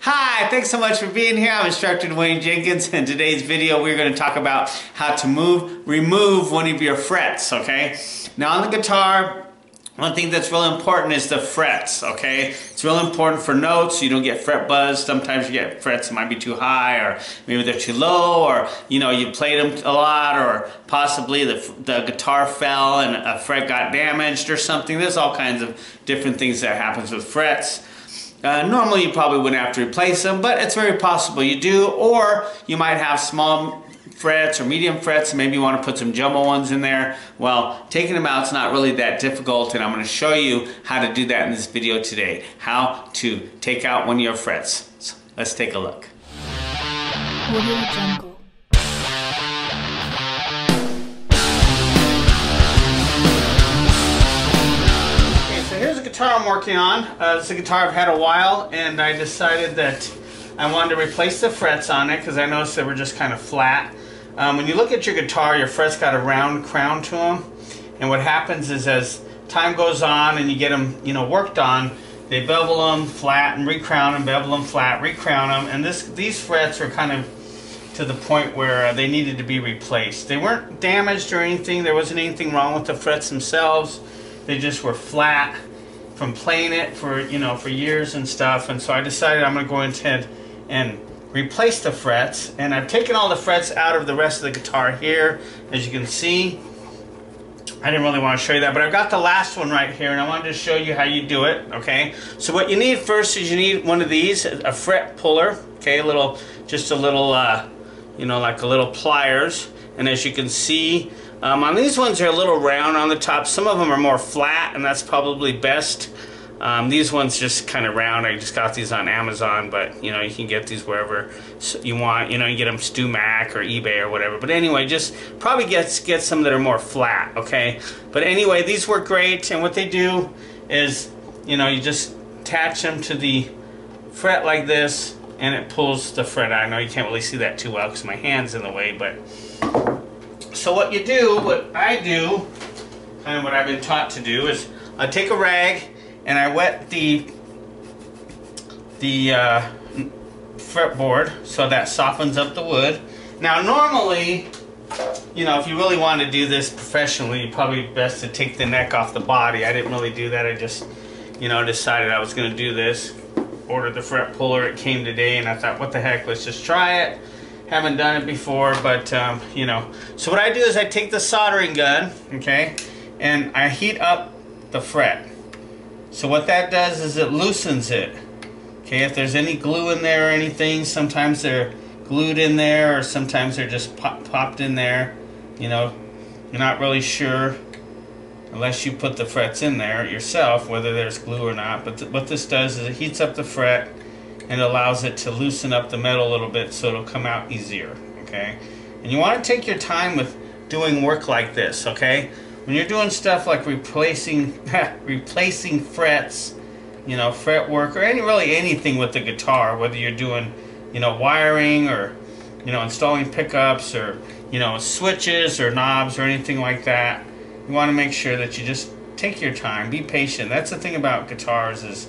Hi, thanks so much for being here. I'm instructor Dwayne Jenkins. In today's video, we're going to talk about how to remove one of your frets, okay? Now on the guitar, one thing that's really important is the frets, okay? It's really important for notes. You don't get fret buzz. Sometimes you get frets that might be too high, or maybe they're too low, or you know, you played them a lot, or possibly the guitar fell and a fret got damaged or something. There's all kinds of different things that happens with frets. Normally you probably wouldn't have to replace them, but it's very possible you do, or you might have small frets or medium frets, and maybe you want to put some jumbo ones in there. Well, taking them out is not really that difficult, and I'm going to show you how to do that in this video today. How to take out one of your frets. So let's take a look. Audio Jungle. Here's a guitar I'm working on. It's a guitar I've had a while, and I decided that I wanted to replace the frets on it because I noticed they were just kind of flat. When you look at your guitar, your frets got a round crown to them, and what happens is as time goes on and you get them, you know, worked on, they bevel them flat and recrown them, bevel them flat, recrown them, and these frets are kind of to the point where they needed to be replaced. They weren't damaged or anything. There wasn't anything wrong with the frets themselves. They just were flat from playing it for, you know, for years and stuff. And so I decided I'm going to go ahead and replace the frets. And I've taken all the frets out of the rest of the guitar here, as you can see. I didn't really want to show you that, but I've got the last one right here, and I wanted to show you how you do it. Okay, so what you need first is you need one of these, a fret puller. Okay, just a little, you know, like a little pliers. And as you can see, on these ones they're a little round on the top. Some of them are more flat, and that's probably best. These ones just kind of round. I just got these on Amazon, but you know, you can get these wherever you want. You know, you get them StuMac or eBay or whatever. But anyway, just probably get some that are more flat. Okay. But anyway, these work great, and what they do is, you know, you just attach them to the fret like this, and it pulls the fret out. I know you can't really see that too well because my hand's in the way, but. So what I do, and what I've been taught to do, is I take a rag and I wet the fretboard so that softens up the wood. Now normally, you know, if you really want to do this professionally, probably best to take the neck off the body. I didn't really do that. I just, you know, decided I was going to do this. Ordered the fret puller. It came today, and I thought, what the heck, let's just try it. Haven't done it before, but you know. So what I do is I take the soldering gun, okay, and I heat up the fret. So what that does is it loosens it. Okay, if there's any glue in there or anything, sometimes they're glued in there, or sometimes they're just popped in there. You know, you're not really sure unless you put the frets in there yourself whether there's glue or not. But what this does is it heats up the fret and allows it to loosen up the metal a little bit so it'll come out easier, okay? And you want to take your time with doing work like this, okay? When you're doing stuff like replacing frets, you know, fret work, or really anything with the guitar, whether you're doing, you know, wiring, or, you know, installing pickups, or, you know, switches or knobs or anything like that, you want to make sure that you just take your time, be patient. That's the thing about guitars is,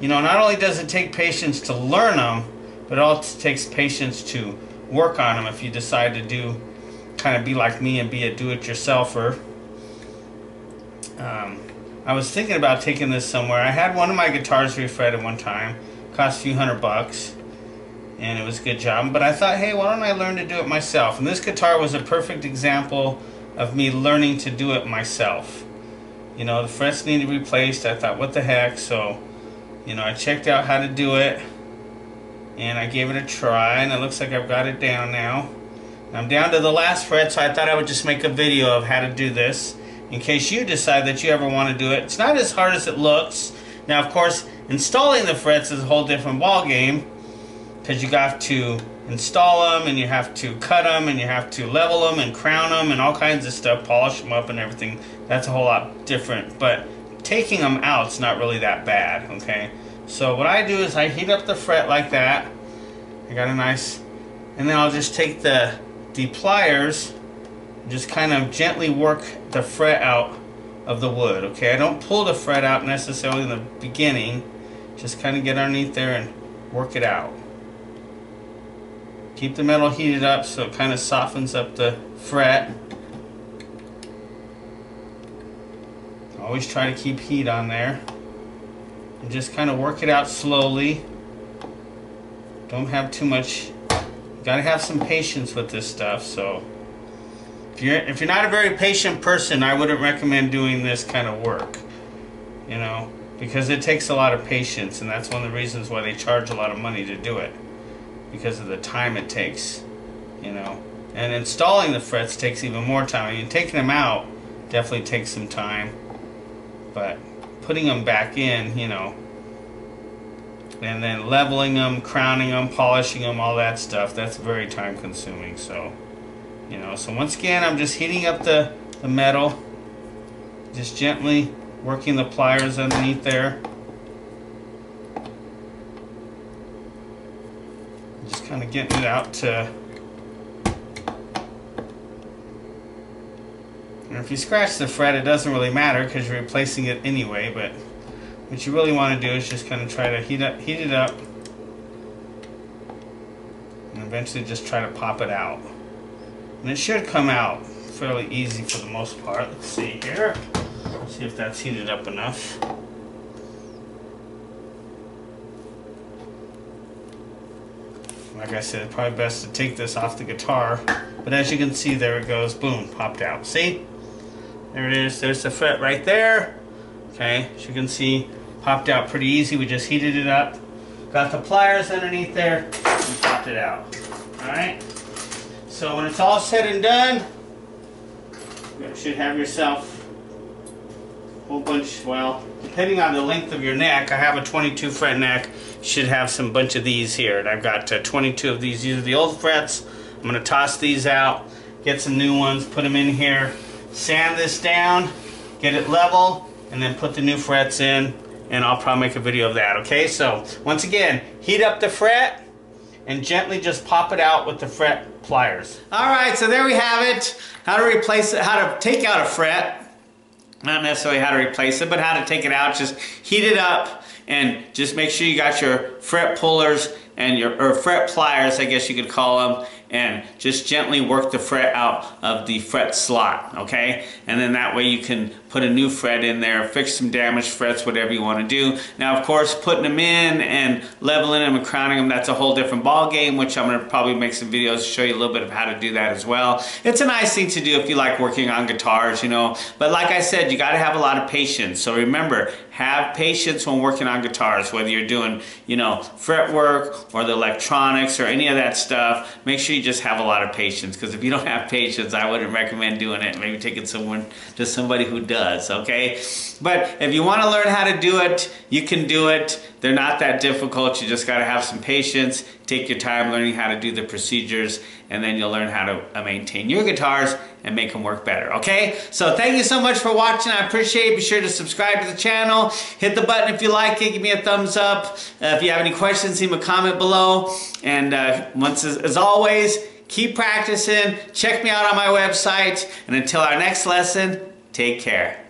you know, not only does it take patience to learn them, but it also takes patience to work on them if you decide to kind of be like me and be a do-it-yourselfer. I was thinking about taking this somewhere. I had one of my guitars refretted one time. Cost a few $100, and it was a good job. But I thought, hey, why don't I learn to do it myself? And this guitar was a perfect example of me learning to do it myself. You know, the frets needed replaced. I thought, what the heck? So, you know, I checked out how to do it, and I gave it a try, and it looks like I've got it down now. I'm down to the last fret, so I thought I would just make a video of how to do this in case you decide that you ever want to do it. It's not as hard as it looks. Now, of course, installing the frets is a whole different ball game, because you have to install them, and you have to cut them, and you have to level them and crown them and all kinds of stuff, polish them up and everything. That's a whole lot different. But taking them out is not really that bad, okay? So what I do is I heat up the fret like that. I got a nice, and then I'll just take the pliers and just kind of gently work the fret out of the wood, okay? I don't pull the fret out necessarily in the beginning. Just kind of get underneath there and work it out. Keep the metal heated up so it kind of softens up the fret. Always try to keep heat on there. And just kind of work it out slowly. Don't have too much. You gotta have some patience with this stuff. So if you're not a very patient person, I wouldn't recommend doing this kind of work. You know, because it takes a lot of patience, and that's one of the reasons why they charge a lot of money to do it. Because of the time it takes, you know. And installing the frets takes even more time. I mean, taking them out definitely takes some time. But putting them back in, you know, and then leveling them, crowning them, polishing them, all that stuff, that's very time consuming. So, you know, so once again, I'm just heating up the metal, just gently working the pliers underneath there. Just kind of getting it out to, and if you scratch the fret, it doesn't really matter because you're replacing it anyway, but what you really want to do is just kind of try to heat it up, and eventually just try to pop it out. And it should come out fairly easy for the most part. Let's see here. Let's see if that's heated up enough. Like I said, it's probably best to take this off the guitar. But as you can see, there it goes. Boom, popped out. See? There it is. There's the fret right there. Okay, as you can see, popped out pretty easy. We just heated it up. Got the pliers underneath there and popped it out. Alright? So when it's all said and done, you should have yourself a whole bunch, well, depending on the length of your neck, I have a 22 fret neck. Should have some bunch of these here, and I've got 22 of these. These are the old frets. I'm going to toss these out, get some new ones, put them in here, sand this down, get it level, and then put the new frets in, and I'll probably make a video of that. Okay, so once again, heat up the fret and gently just pop it out with the fret pliers. Alright, so there we have it. How to replace it, how to take out a fret. Not necessarily how to replace it, but how to take it out. Just heat it up and just make sure you got your fret pullers and your fret pliers, I guess you could call them, and just gently work the fret out of the fret slot, okay? And then that way you can put a new fret in there, fix some damaged frets, whatever you want to do. Now, of course, putting them in and leveling them and crowning them, that's a whole different ball game, which I'm going to probably make some videos to show you a little bit of how to do that as well. It's a nice thing to do if you like working on guitars, you know. But like I said, you got to have a lot of patience. So remember, have patience when working on guitars, whether you're doing, you know, fret work or the electronics or any of that stuff. Make sure you just have a lot of patience, because if you don't have patience, I wouldn't recommend doing it. Maybe taking someone to somebody who does, okay? But if you want to learn how to do it, you can do it. They're not that difficult. You just got to have some patience, take your time learning how to do the procedures, and then you'll learn how to maintain your guitars and make them work better, okay? So thank you so much for watching. I appreciate it. Be sure to subscribe to the channel. Hit the button if you like it. Give me a thumbs up. If you have any questions, leave a comment below. And as always, keep practicing. Check me out on my website. And until our next lesson, take care.